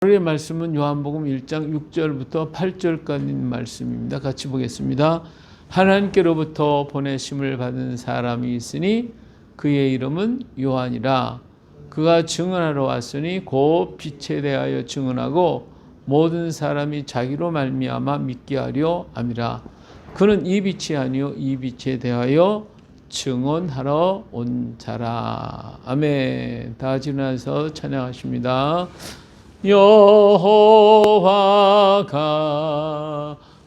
오늘의 말씀은 요한복음 1장 6절부터 8절까지 있는 말씀입니다. 같이 보겠습니다. 하나님께로부터 보내심을 받은 사람이 있으니 그의 이름은 요한이라. 그가 증언하러 왔으니 곧 빛에 대하여 증언하고 모든 사람이 자기로 말미암아 믿게 하려 함이라. 그는 이 빛이 아니요 이 빛에 대하여 증언하러 온 자라. 아멘. 다 같이 일어나서 찬양하십니다. 여호와가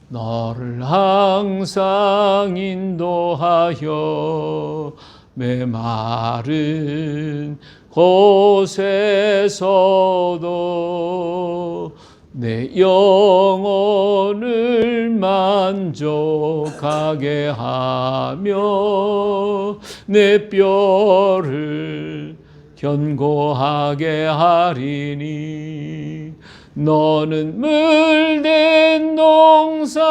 너를 항상 인도하여 메마른 곳에서도 내 영혼을 만족하게 하며 내 뼈를 견고하게 하리니 너는 물된 동산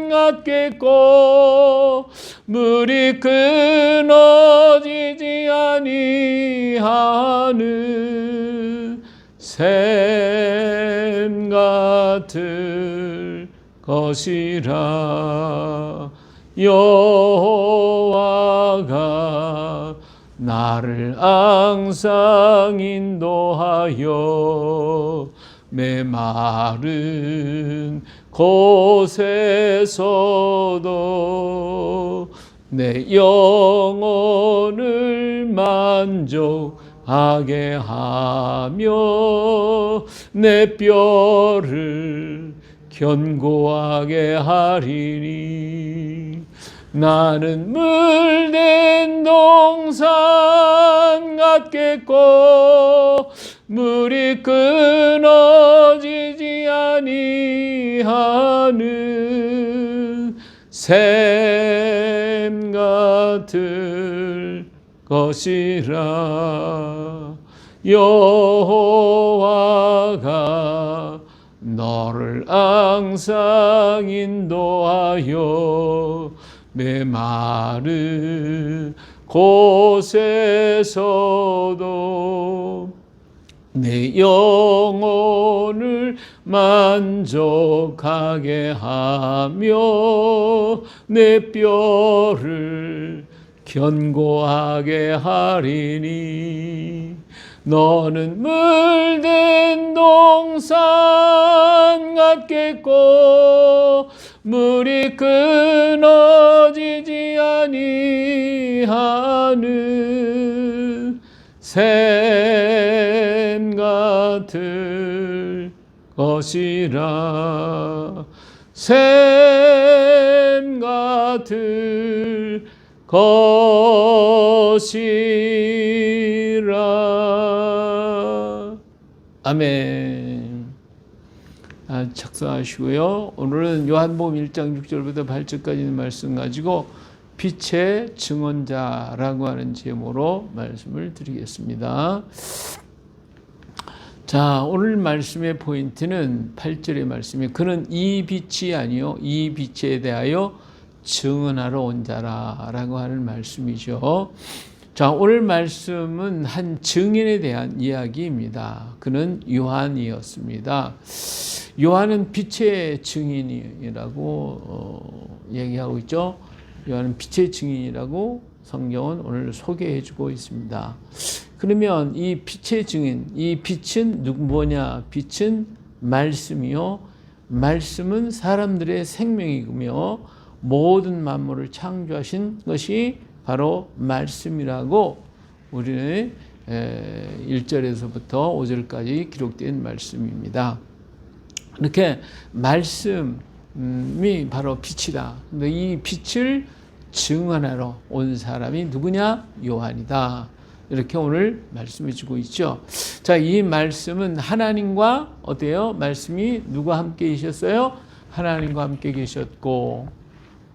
같겠고 물이 끊어지지 아니하는 샘 같을 것이라. 여호와가 나를 항상 인도하여 메마른 곳에서도 내 영혼을 만족하게 하며 내 뼈를 견고하게 하리니 나는 물된 동산 같겠고 물이 끊어지지 아니하는 샘 같을 것이라. 여호와가 너를 항상 인도하여 메마른 곳에서도 내 영혼을 만족하게 하며 내 뼈를 견고하게 하리니 너는 물된 동산 같겠고 물이 끊어지지 아니하는 샘 같을 것이라. 샘 같을 것이라. 아멘. 작성하시고요. 오늘은 요한복음 1장 6절부터 8절까지 있는 말씀 가지고 빛의 증언자라고 하는 제목으로 말씀을 드리겠습니다. 자, 오늘 말씀의 포인트는 8절의 말씀이 그는 이 빛이 아니요 이 빛에 대하여 증언하러 온 자라라고 하는 말씀이죠. 자, 오늘 말씀은 한 증인에 대한 이야기입니다. 그는 요한이었습니다. 요한은 빛의 증인이라고 얘기하고 있죠. 요한은 빛의 증인이라고 성경은 오늘 소개해주고 있습니다. 그러면 이 빛의 증인, 이 빛은 뭐냐? 빛은 말씀이요. 말씀은 사람들의 생명이며 모든 만물을 창조하신 것이 바로 말씀이라고 우리는 1절에서부터 5절까지 기록된 말씀입니다. 이렇게 말씀이 바로 빛이다. 근데 이 빛을 증언하러 온 사람이 누구냐? 요한이다. 이렇게 오늘 말씀해 주고 있죠. 자, 이 말씀은 하나님과 어때요? 말씀이 누가 함께 계셨어요? 하나님과 함께 계셨고,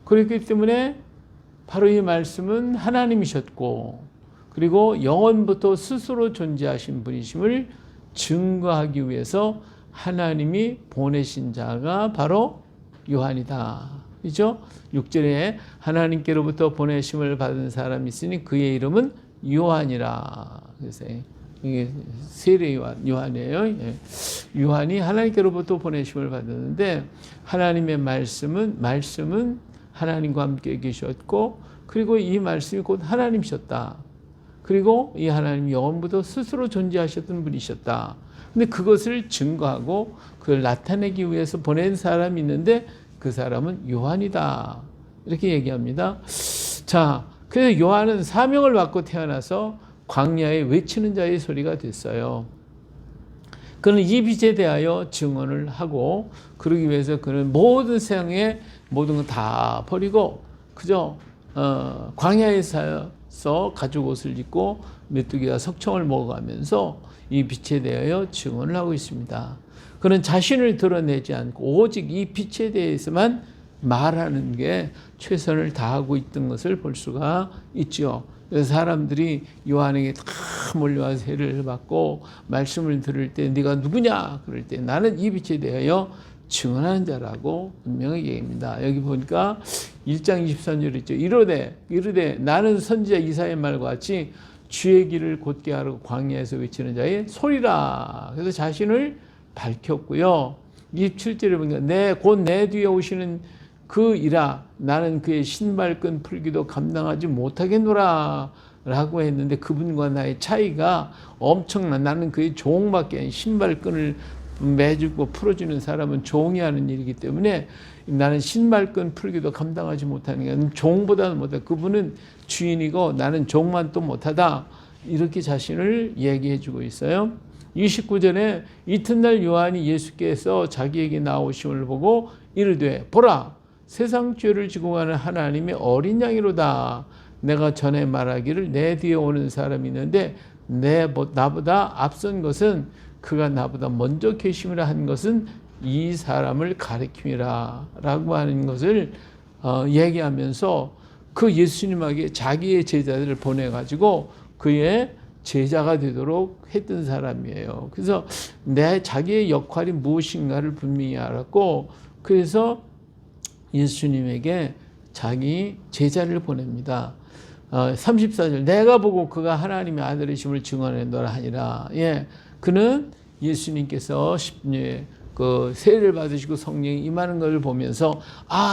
그렇기 때문에 바로 이 말씀은 하나님이셨고, 그리고 영원부터 스스로 존재하신 분이심을 증거하기 위해서 하나님이 보내신 자가 바로 요한이다. 그죠? 6절에 하나님께로부터 보내심을 받은 사람이 있으니 그의 이름은 요한이라. 그래서 이게 세례 요한이에요. 예. 요한이 하나님께로부터 보내심을 받았는데 하나님의 말씀은 하나님과 함께 계셨고 그리고 이 말씀이 곧 하나님이셨다. 그리고 이 하나님이 영원부터 스스로 존재하셨던 분이셨다. 근데 그것을 증거하고 그걸 나타내기 위해서 보낸 사람이 있는데 그 사람은 요한이다. 이렇게 얘기합니다. 자, 그래서 요한은 사명을 받고 태어나서 광야에 외치는 자의 소리가 됐어요. 그는 이 빛에 대하여 증언을 하고 그러기 위해서 그는 모든 세상의 모든 걸 다 버리고 그저 광야에서 가죽 옷을 입고 메뚜기와 석청을 먹어가면서 이 빛에 대하여 증언을 하고 있습니다. 그는 자신을 드러내지 않고 오직 이 빛에 대해서만 말하는 게 최선을 다하고 있던 것을 볼 수가 있죠. 그래서 사람들이 요한에게 다 몰려와서 세례를 받고 말씀을 들을 때 네가 누구냐? 그럴 때 나는 이 빛에 대하여 증언하는 자라고 분명히 얘기합니다. 여기 보니까 1장 23절 있죠. 이르되 나는 선지자 이사야의 말과 같이 주의 길을 곧게 하라고 광야에서 외치는 자의 소리라. 그래서 자신을 밝혔고요. 27절에 보니까 곧 내 뒤에 오시는 그 이라 나는 그의 신발끈 풀기도 감당하지 못하겠노라 라고 했는데 그분과 나의 차이가 엄청나. 나는 그의 종밖에 아닌 신발끈을 매주고 풀어주는 사람은 종이 하는 일이기 때문에 나는 신발끈 풀기도 감당하지 못하는 게 종보다는 못하다. 그분은 주인이고 나는 종만 또 못하다. 이렇게 자신을 얘기해 주고 있어요. 29절에 이튿날 요한이 예수께서 자기에게 나오심을 보고 이르되 보라 세상 죄를 지고 가는 하나님의 어린 양이로다. 내가 전에 말하기를 내 뒤에 오는 사람이 있는데 나보다 앞선 것은 그가 나보다 먼저 계심이라 한 것은 이 사람을 가리킴이라 라고 하는 것을 얘기하면서 그 예수님에게 자기의 제자들을 보내가지고 그의 제자가 되도록 했던 사람이에요. 그래서 자기의 역할이 무엇인가를 분명히 알았고 그래서 예수님에게 자기 제자를 보냅니다. 34절 내가 보고 그가 하나님의 아들이심을 증언하노라 하니라. 예, 그는 예수님께서 그 세례를 받으시고 성령이 임하는 것을 보면서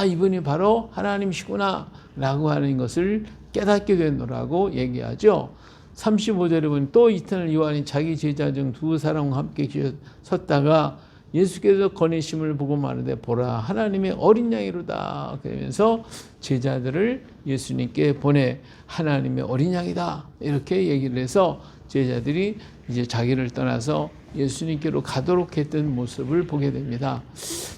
이분이 바로 하나님이시구나 라고 하는 것을 깨닫게 되노라고 얘기하죠. 35절에 보면 또 이튿날 요한이 자기 제자 중 두 사람과 함께 섰다가 예수께서 거내심을 보고 말하되 보라 하나님의 어린 양이로다. 그러면서 제자들을 예수님께 보내 하나님의 어린 양이다. 이렇게 얘기를 해서 제자들이 이제 자기를 떠나서 예수님께로 가도록 했던 모습을 보게 됩니다.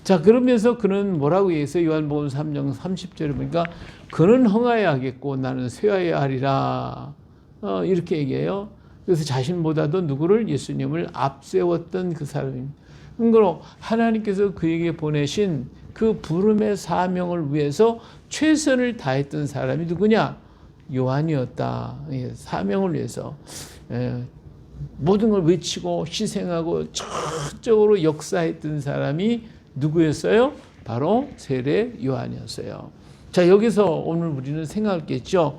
자, 그러면서 그는 뭐라고 얘기해서 요한복음 3장 30절에 보니까 그는 흥하여야 하겠고 나는 쇠하여야 하리라. 이렇게 얘기해요. 그래서 자신보다도 누구를 예수님을 앞세웠던 그 사람입니다. 그러므로 하나님께서 그에게 보내신 그 부름의 사명을 위해서 최선을 다했던 사람이 누구냐? 요한이었다. 사명을 위해서 모든 걸 외치고 희생하고 적극적으로 역사했던 사람이 누구였어요? 바로 세례 요한이었어요. 자, 여기서 오늘 우리는 생각했겠죠.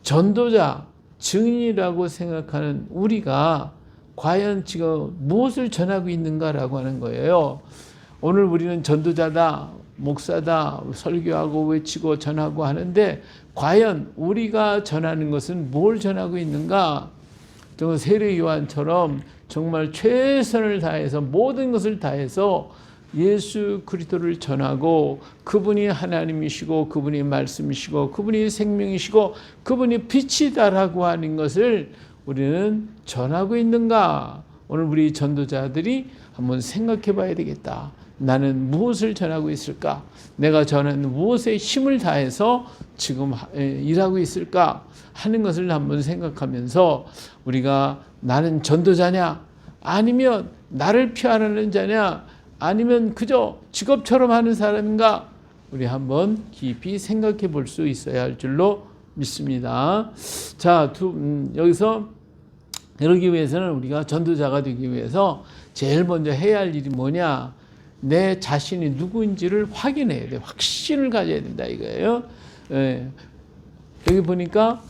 전도자, 증인이라고 생각하는 우리가 과연 지금 무엇을 전하고 있는가라고 하는 거예요. 오늘 우리는 전도자다, 목사다, 설교하고 외치고 전하고 하는데 과연 우리가 전하는 것은 뭘 전하고 있는가? 정말 세례 요한처럼 정말 최선을 다해서 모든 것을 다해서 예수 그리스도를 전하고 그분이 하나님이시고 그분이 말씀이시고 그분이 생명이시고 그분이 빛이다라고 하는 것을 우리는 전하고 있는가? 오늘 우리 전도자들이 한번 생각해 봐야 되겠다. 나는 무엇을 전하고 있을까? 내가 전하는 무엇에 힘을 다해서 지금 일하고 있을까? 하는 것을 한번 생각하면서 우리가 나는 전도자냐? 아니면 나를 피하는 자냐? 아니면 그저 직업처럼 하는 사람인가? 우리 한번 깊이 생각해 볼 수 있어야 할 줄로 믿습니다. 자, 여기서 그러기 위해서는 우리가 전도자가 되기 위해서 제일 먼저 해야 할 일이 뭐냐? 내 자신이 누구인지를 확인해야 돼. 확신을 가져야 된다 이거예요. 여기 보니까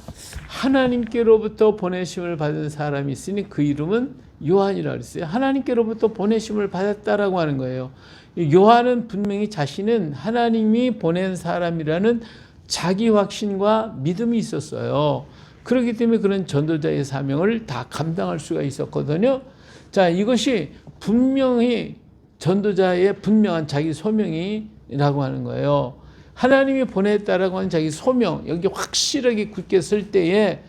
하나님께로부터 보내심을 받은 사람이 있으니 그 이름은 요한이라고 그랬어요. 하나님께로부터 보내심을 받았다라고 하는 거예요. 요한은 분명히 자신은 하나님이 보낸 사람이라는 자기 확신과 믿음이 있었어요. 그렇기 때문에 그런 전도자의 사명을 다 감당할 수가 있었거든요. 자, 이것이 분명히 전도자의 분명한 자기 소명이라고 하는 거예요. 하나님이 보냈다라고 하는 자기 소명, 여기 확실하게 굳게 쓸 때에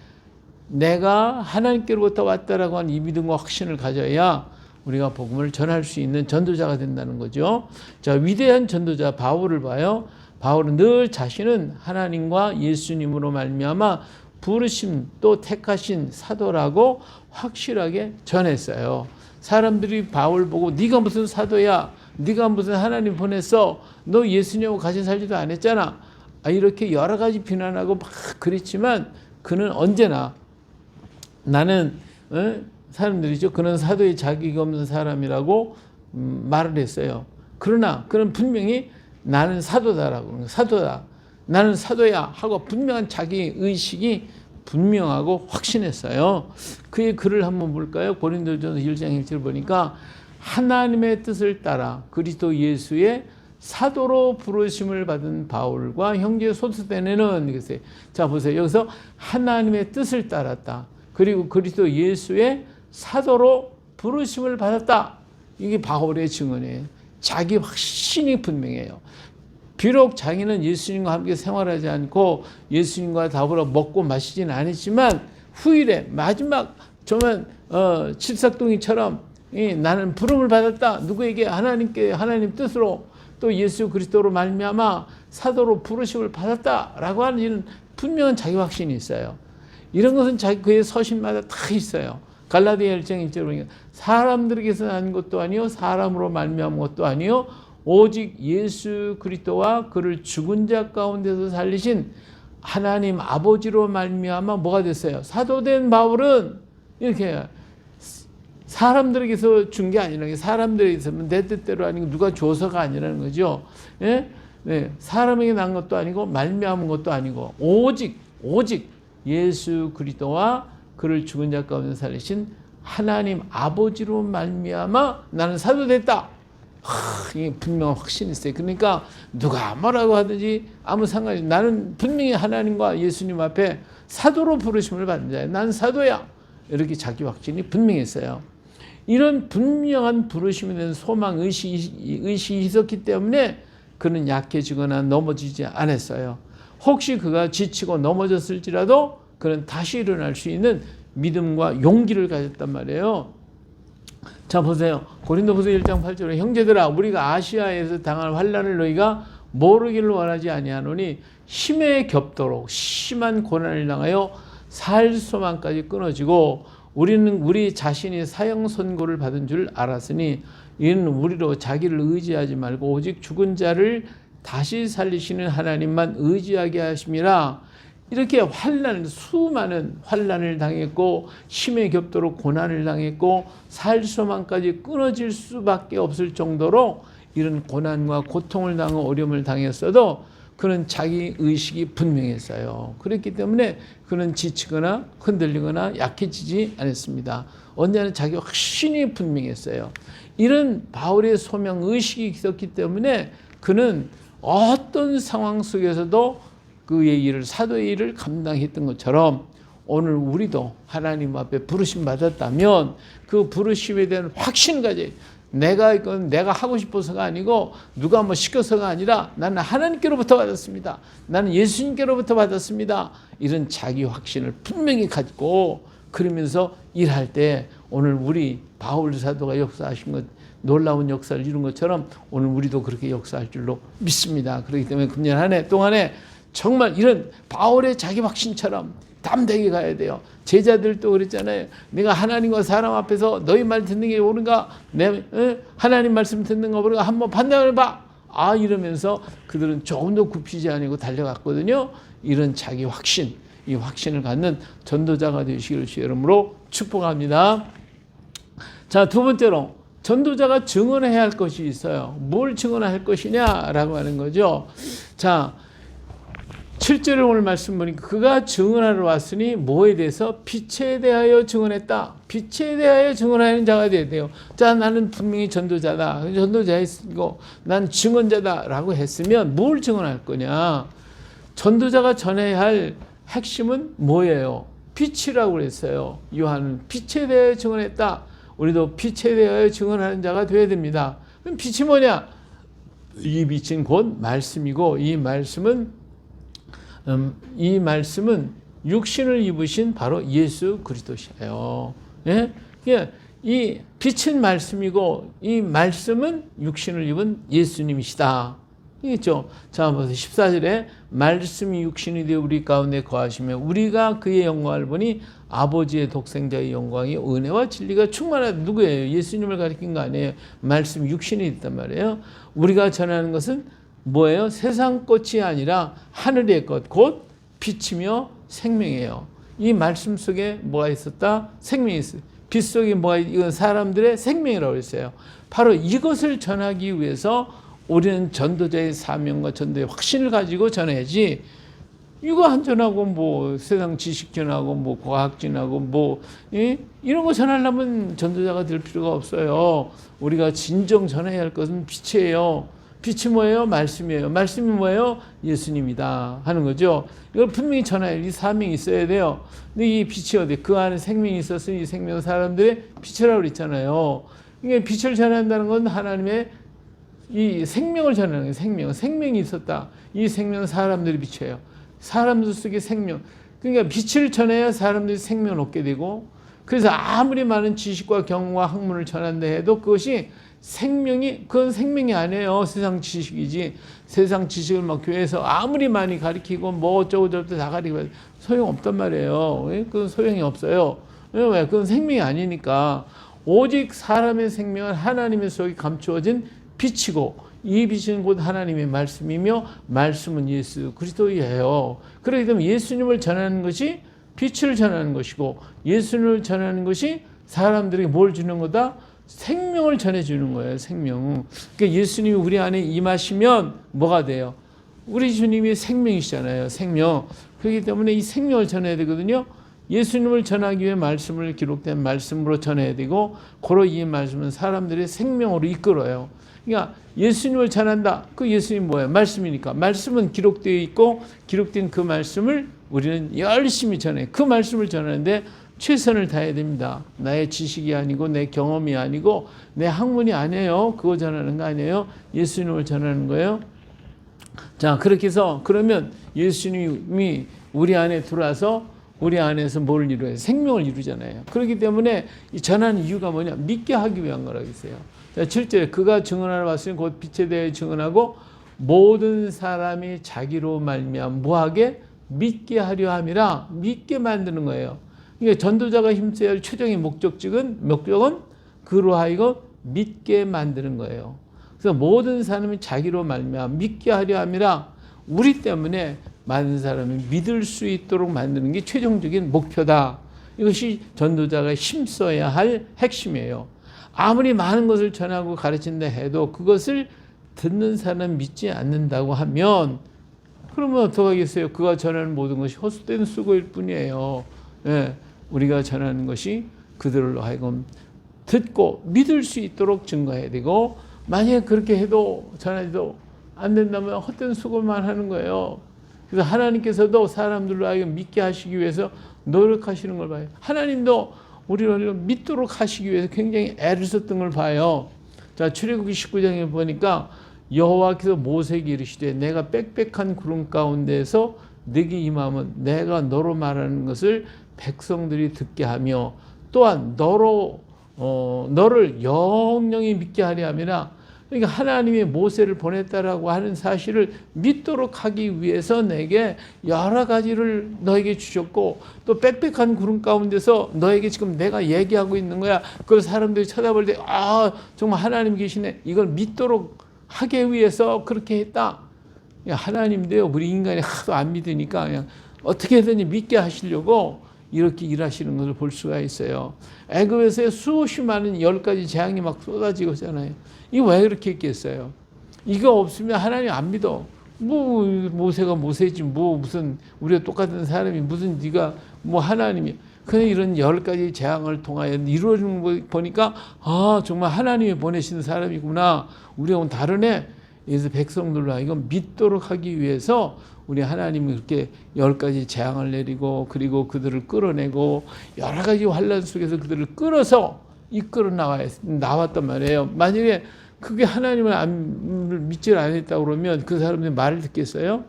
내가 하나님께로부터 왔다라고 하는 이 믿음과 확신을 가져야 우리가 복음을 전할 수 있는 전도자가 된다는 거죠. 자, 위대한 전도자 바울을 봐요. 바울은 늘 자신은 하나님과 예수님으로 말미암아 부르심 또 택하신 사도라고 확실하게 전했어요. 사람들이 바울 보고 네가 무슨 사도야? 네가 무슨 하나님 보냈어? 너 예수님하고 같이 살지도 안 했잖아. 이렇게 여러 가지 비난하고 막 그랬지만 그는 언제나 나는 사람들이죠. 그는 사도의 자격이 없는 사람이라고 말을 했어요. 그러나 그는 분명히 나는 사도다라고, 사도다. 나는 사도야 하고 분명한 자기 의식이 분명하고 확신했어요. 그의 글을 한번 볼까요? 고린도전서 1장 1절 보니까 하나님의 뜻을 따라 그리스도 예수의 사도로 부르심을 받은 바울과 형제 소스데네는 이것에 자 보세요. 여기서 하나님의 뜻을 따랐다. 그리고 그리스도 예수의 사도로 부르심을 받았다. 이게 바울의 증언이에요. 자기 확신이 분명해요. 비록 자기는 예수님과 함께 생활하지 않고 예수님과 더불어 먹고 마시지는 않았지만 후일에 마지막 정말 칠삭둥이처럼 나는 부름을 받았다. 누구에게? 하나님께 하나님 뜻으로 또 예수 그리스도로 말미암아 사도로 부르심을 받았다라고 하는 이런 분명한 자기 확신이 있어요. 이런 것은 자기 그의 서신마다 다 있어요. 갈라디아 1장 1절 보니까 사람들에게서 난 것도 아니요 사람으로 말미암은 것도 아니요 오직 예수 그리스도와 그를 죽은 자 가운데서 살리신 하나님 아버지로 말미암아 뭐가 됐어요? 사도된 바울은 이렇게 사람들에게서 준 게 아니라 사람들에게서 내 뜻대로 아니고 누가 줘서가 아니라는 거죠. 예? 네. 사람에게 난 것도 아니고 말미암은 것도 아니고 오직 예수 그리스도와 그를 죽은 자 가운데 살리신 하나님 아버지로 말미암아 나는 사도됐다. 이게 분명한 확신이 있어요. 그러니까 누가 뭐라고 하든지 아무 상관이 없어요. 나는 분명히 하나님과 예수님 앞에 사도로 부르심을 받는 자예요. 난 사도야. 이렇게 자기 확신이 분명했어요. 이런 분명한 부르심에 대한 소망, 의식이 있었기 때문에 그는 약해지거나 넘어지지 않았어요. 혹시 그가 지치고 넘어졌을지라도 그는 다시 일어날 수 있는 믿음과 용기를 가졌단 말이에요. 자 보세요. 고린도후서 1장 8절에 형제들아 우리가 아시아에서 당할 환난을 너희가 모르기를 원하지 아니하노니 힘에 겹도록 심한 고난을 당하여 살 소망까지 끊어지고 우리는 우리 자신이 사형 선고를 받은 줄 알았으니 이는 우리로 자기를 의지하지 말고 오직 죽은 자를 다시 살리시는 하나님만 의지하게 하심이라. 이렇게 수많은 환난을 당했고 힘에 겹도록 고난을 당했고 살 소망까지 끊어질 수밖에 없을 정도로 이런 고난과 고통을 당하고 어려움을 당했어도 그는 자기 의식이 분명했어요. 그렇기 때문에 그는 지치거나 흔들리거나 약해지지 않았습니다. 언제나 자기 확신이 분명했어요. 이런 바울의 소명 의식이 있었기 때문에 그는 어떤 상황 속에서도 그의 일을 사도의 일을 감당했던 것처럼 오늘 우리도 하나님 앞에 부르심 받았다면 그 부르심에 대한 확신 가지. 이건 내가 하고 싶어서가 아니고 누가 뭐 시켜서가 아니라 나는 하나님께로부터 받았습니다. 나는 예수님께로부터 받았습니다. 이런 자기 확신을 분명히 가지고 그러면서 일할 때 오늘 우리 바울 사도가 역사하신 것 놀라운 역사를 이룬 것처럼 오늘 우리도 그렇게 역사할 줄로 믿습니다. 그렇기 때문에 금년 한 해 동안에 정말 이런 바울의 자기 확신처럼 담대하게 가야 돼요. 제자들도 그랬잖아요. 내가 하나님과 사람 앞에서 너희 말 듣는 게 옳은가? 하나님 말씀 듣는 거 옳은가? 한번 판단을 봐. 이러면서 그들은 조금 더 굽히지 않고 달려갔거든요. 이런 자기 확신, 이 확신을 갖는 전도자가 되시기를 주의 이름으로 축복합니다. 자, 두 번째로 전도자가 증언해야 할 것이 있어요. 뭘 증언할 것이냐라고 하는 거죠. 자, 7절에 오늘 말씀 보니까 그가 증언하러 왔으니 뭐에 대해서? 빛에 대하여 증언했다. 빛에 대하여 증언하는 자가 돼야 돼요. 자, 나는 분명히 전도자다. 전도자이고 난 증언자다 라고 했으면 뭘 증언할 거냐? 전도자가 전해야 할 핵심은 뭐예요? 빛이라고 그랬어요. 요한은 빛에 대하여 증언했다. 우리도 빛에 대하여 증언하는 자가 되어야 됩니다. 그럼 빛이 뭐냐? 이 빛은 곧 말씀이고 이 말씀은 육신을 입으신 바로 예수 그리스도시예요. 예? 이 빛은 말씀이고 이 말씀은 육신을 입은 예수님이시다. 이겠죠? 자, 14절에 말씀이 육신이 되어 우리 가운데 거하시며 우리가 그의 영광을 보니 아버지의 독생자의 영광이 은혜와 진리가 충만하다. 누구예요? 예수님을 가리킨 거 아니에요. 말씀이 육신이 있단 말이에요. 우리가 전하는 것은 뭐예요? 세상 꽃이 아니라 하늘의 것, 곧 빛이며 생명이에요. 이 말씀 속에 뭐가 있었다? 생명이 있어요. 빛 속에 뭐가 이건 사람들의 생명이라고 했어요. 바로 이것을 전하기 위해서 우리는 전도자의 사명과 전도의 확신을 가지고 전해야지. 이거 안 전하고 뭐 세상 지식 전하고 뭐 과학 전하고 뭐 이런 거 전하려면 전도자가 될 필요가 없어요. 우리가 진정 전해야 할 것은 빛이에요. 빛이 뭐예요? 말씀이에요. 말씀이 뭐예요? 예수님이다 하는 거죠. 이걸 분명히 전해야 이 사명이 있어야 돼요. 근데 이 빛이 어디? 그 안에 생명이 있었으니 이 생명은 사람들의 빛이라고 그랬잖아요. 이게 빛을 전한다는 건 하나님의 이 생명을 전하는 거예요. 생명이 있었다. 이 생명은 사람들의 빛이에요. 사람들 속에 생명. 그러니까 빛을 전해야 사람들이 생명을 얻게 되고, 그래서 아무리 많은 지식과 경험과 학문을 전한다 해도 그것이 그건 생명이 아니에요. 세상 지식이지. 세상 지식을 막 교회에서 아무리 많이 가르치고 뭐 어쩌고저쩌고 다 가르치고 소용없단 말이에요. 그건 소용이 없어요. 왜? 그건 생명이 아니니까. 오직 사람의 생명은 하나님의 속에 감추어진 빛이고, 이 빛은 곧 하나님의 말씀이며 말씀은 예수 그리스도예요. 그렇기 때문에 예수님을 전하는 것이 빛을 전하는 것이고, 예수님을 전하는 것이 사람들에게 뭘 주는 거다? 생명을 전해주는 거예요. 생명. 그러니까 예수님이 우리 안에 임하시면 뭐가 돼요? 우리 주님이 생명이시잖아요. 생명. 그렇기 때문에 이 생명을 전해야 되거든요. 예수님을 전하기 위해 말씀을 기록된 말씀으로 전해야 되고, 고로 이 말씀은 사람들의 생명으로 이끌어요. 그러니까 예수님을 전한다. 그 예수님이 뭐예요? 말씀이니까. 말씀은 기록되어 있고, 기록된 그 말씀을 우리는 열심히 전해. 그 말씀을 전하는데 최선을 다해야 됩니다. 나의 지식이 아니고 내 경험이 아니고 내 학문이 아니에요. 그거 전하는 거 아니에요. 예수님을 전하는 거예요. 자, 그렇게 해서 그러면 예수님이 우리 안에 들어와서 우리 안에서 뭘 이루어요? 생명을 이루잖아요. 그렇기 때문에 이 전하는 이유가 뭐냐? 믿게 하기 위한 거라고 했어요. 자, 7절에 그가 증언하러 왔으니 곧 빛에 대해 증언하고 모든 사람이 자기로 말미암아 뭐하게? 믿게 하려 함이라. 믿게 만드는 거예요. 그러니까 전도자가 힘써야 할 최종의 목적은 그로 하여금 믿게 만드는 거예요. 그래서 모든 사람이 자기로 말미암아 믿게 하려 함이라. 우리 때문에 많은 사람이 믿을 수 있도록 만드는 게 최종적인 목표다. 이것이 전도자가 힘써야 할 핵심이에요. 아무리 많은 것을 전하고 가르친다 해도 그것을 듣는 사람 믿지 않는다고 하면 그러면 어떡하겠어요? 그가 전하는 모든 것이 헛된 수고일 뿐이에요. 예, 우리가 전하는 것이 그들로 하여금 듣고 믿을 수 있도록 증거해야 되고, 만약에 그렇게 해도 전하지도 안 된다면 헛된 수고만 하는 거예요. 그래서 하나님께서도 사람들로 하여금 믿게 하시기 위해서 노력하시는 걸 봐요. 하나님도 우리를 믿도록 하시기 위해서 굉장히 애를 썼던 걸 봐요. 자, 출애굽기 19장에 보니까 여호와께서 모세에게 이르시되 내가 빽빽한 구름 가운데서 네게 임하면 내가 너로 말하는 것을 백성들이 듣게 하며 또한 너를 영영히 믿게 하려 함이라. 그러니까 하나님이 모세를 보냈다라고 하는 사실을 믿도록 하기 위해서 내게 여러 가지를 너에게 주셨고, 또 빽빽한 구름 가운데서 너에게 지금 내가 얘기하고 있는 거야. 그걸 사람들이 쳐다볼 때 정말 하나님 계시네. 이걸 믿도록 하기 위해서 그렇게 했다. 하나님도요, 우리 인간이 하도 안 믿으니까 그냥 어떻게든지 믿게 하시려고 이렇게 일하시는 것을 볼 수가 있어요. 애굽에서 수없이 많은 10가지 재앙이 막 쏟아지고 있잖아요. 이거 왜 그렇게 했겠어요? 이거 없으면 하나님 안 믿어. 뭐 모세가 모세지 뭐 무슨 우리가 똑같은 사람이 무슨 네가 뭐 하나님이 그냥 이런 10가지 재앙을 통하여 이루어지는 거 보니까 아 정말 하나님이 보내신 사람이구나. 우리하고는 다르네. 그래서 백성들로 이건 믿도록 하기 위해서 우리 하나님이 그렇게 10가지 재앙을 내리고 그리고 그들을 끌어내고 여러 가지 환난 속에서 그들을 끌어서 이끌어 나왔단 말이에요. 만약에 그게 하나님을 믿지 않았다고 그러면 그 사람들이 말을 듣겠어요?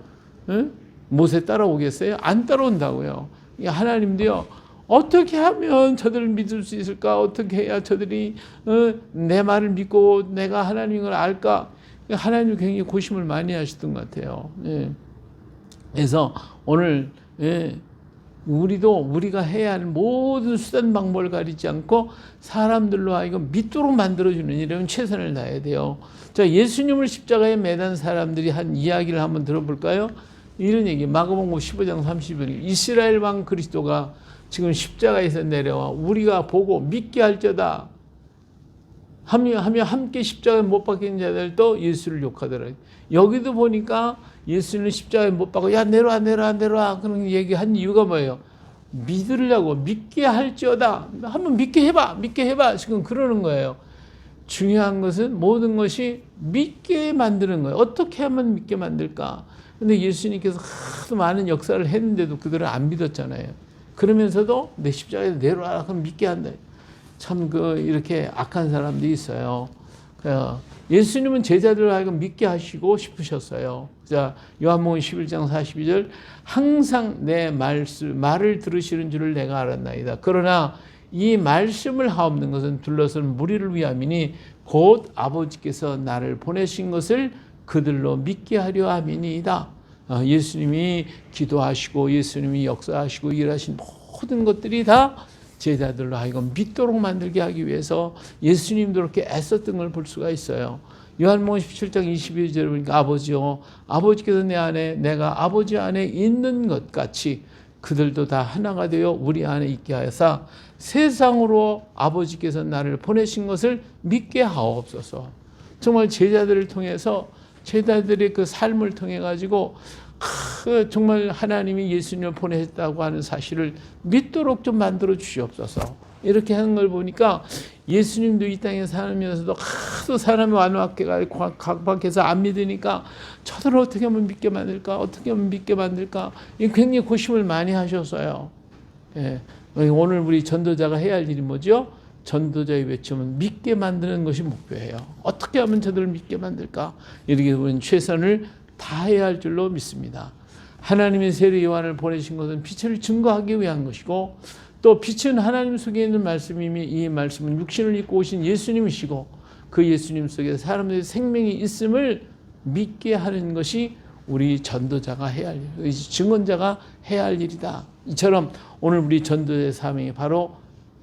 응? 모세 따라오겠어요? 안 따라온다고요. 하나님도요. 어떻게 하면 저들을 믿을 수 있을까? 어떻게 해야 저들이 내 말을 믿고 내가 하나님인 걸 알까? 하나님이 굉장히 고심을 많이 하셨던 것 같아요. 예. 그래서 오늘 우리가 해야 하는 모든 수단 방법을 가리지 않고 사람들로 하여금 믿도록 만들어주는 일에는 최선을 다해야 돼요. 자, 예수님을 십자가에 매단 사람들이 한 이야기를 한번 들어볼까요? 이런 얘기, 마가복음 15장 30절. 이스라엘 왕 그리스도가 지금 십자가에서 내려와 우리가 보고 믿게 할지어다 하며 함께 십자가에 못 박힌 자들도 예수를 욕하더라. 여기도 보니까 예수는 십자가에 못 박고 야 내려와 그런 얘기한 이유가 뭐예요? 믿으려고 믿게 할지어다. 한번 믿게 해봐 지금 그러는 거예요. 중요한 것은 모든 것이 믿게 만드는 거예요. 어떻게 하면 믿게 만들까? 근데 예수님께서 하도 많은 역사를 했는데도 그들은 안 믿었잖아요. 그러면서도 내 십자가에 내려와라 그럼 믿게 한다. 참 이렇게 악한 사람들이 있어요. 예수님은 제자들을 하여금 믿게 하시고 싶으셨어요. 자, 요한복음 11장 42절 항상 내 말을 들으시는 줄을 내가 알았나이다. 그러나 이 말씀을 하옵는 것은 둘러서는 무리를 위함이니 곧 아버지께서 나를 보내신 것을 그들로 믿게 하려 함이니이다. 예수님이 기도하시고 예수님이 역사하시고 일하신 모든 것들이 다 제자들로 하여금 믿도록 만들게 하기 위해서 예수님도 그렇게 애썼던 걸 볼 수가 있어요. 요한복음 17장 22절에 보니까 아버지요 아버지께서 내 안에 내가 아버지 안에 있는 것 같이 그들도 다 하나가 되어 우리 안에 있게 하여서 세상으로 아버지께서 나를 보내신 것을 믿게 하옵소서. 정말 제자들을 통해서 제자들의 그 삶을 통해 가지고 정말 하나님이 예수님을 보내셨다고 하는 사실을 믿도록 좀 만들어 주시옵소서. 이렇게 하는 걸 보니까 예수님도 이 땅에 살면서도 하도 사람이 각박해서 안 믿으니까 저들을 어떻게 하면 믿게 만들까? 어떻게 하면 믿게 만들까? 굉장히 고심을 많이 하셨어요. 예. 오늘 우리 전도자가 해야 할 일이 뭐죠? 전도자의 외침은 믿게 만드는 것이 목표예요. 어떻게 하면 저들을 믿게 만들까? 이렇게 보면 최선을 다해야 할 줄로 믿습니다. 하나님의 세례 요한을 보내신 것은 빛을 증거하기 위한 것이고 또 빛은 하나님 속에 있는 말씀이며 이 말씀은 육신을 입고 오신 예수님이시고 그 예수님 속에 사람들의 생명이 있음을 믿게 하는 것이 우리 전도자가 해야 할 일, 증언자가 해야 할 일이다. 이처럼 오늘 우리 전도자의 사명이 바로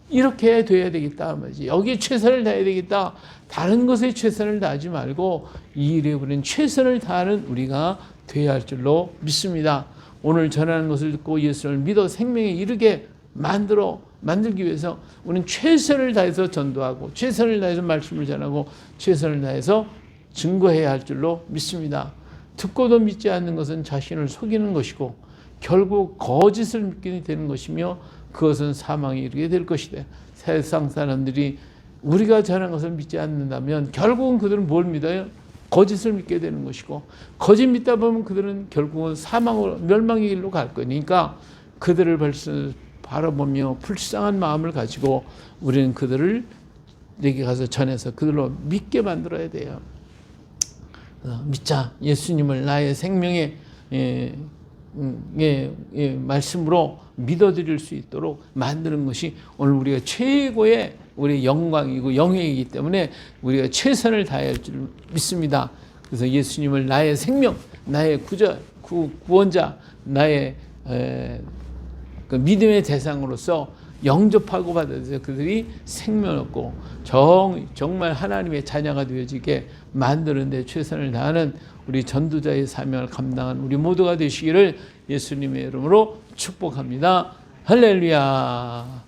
이렇게 돼야 되겠다 말이지. 여기에 최선을 다해야 되겠다. 다른 것에 최선을 다하지 말고 이 일에 우리는 최선을 다하는 우리가 돼야 할 줄로 믿습니다. 오늘 전하는 것을 듣고 예수를 믿어 생명에 이르게 만들기 위해서 우리는 최선을 다해서 전도하고 최선을 다해서 말씀을 전하고 최선을 다해서 증거해야 할 줄로 믿습니다. 듣고도 믿지 않는 것은 자신을 속이는 것이고 결국 거짓을 믿게 되는 것이며 그것은 사망에 이르게 될 것이다. 세상 사람들이 우리가 전한 것을 믿지 않는다면 결국은 그들은 뭘 믿어요? 거짓을 믿게 되는 것이고 거짓 믿다 보면 그들은 결국은 사망으로 멸망의 길로 갈 거니까 그들을 바라보며 불쌍한 마음을 가지고 우리는 그들을 내게 가서 전해서 그들로 믿게 만들어야 돼요. 믿자. 예수님을 나의 생명의 말씀으로 믿어드릴 수 있도록 만드는 것이 오늘 우리가 최고의 우리의 영광이고 영예이기 때문에 우리가 최선을 다해야 할 줄 믿습니다. 그래서 예수님을 나의 생명, 나의 구원자, 나의 그 믿음의 대상으로서 영접하고 받아들여서 그들이 생명 얻고 정말 하나님의 자녀가 되어지게 만드는 데 최선을 다하는 우리 전도자의 사명을 감당한 우리 모두가 되시기를 예수님의 이름으로 축복합니다. 할렐루야.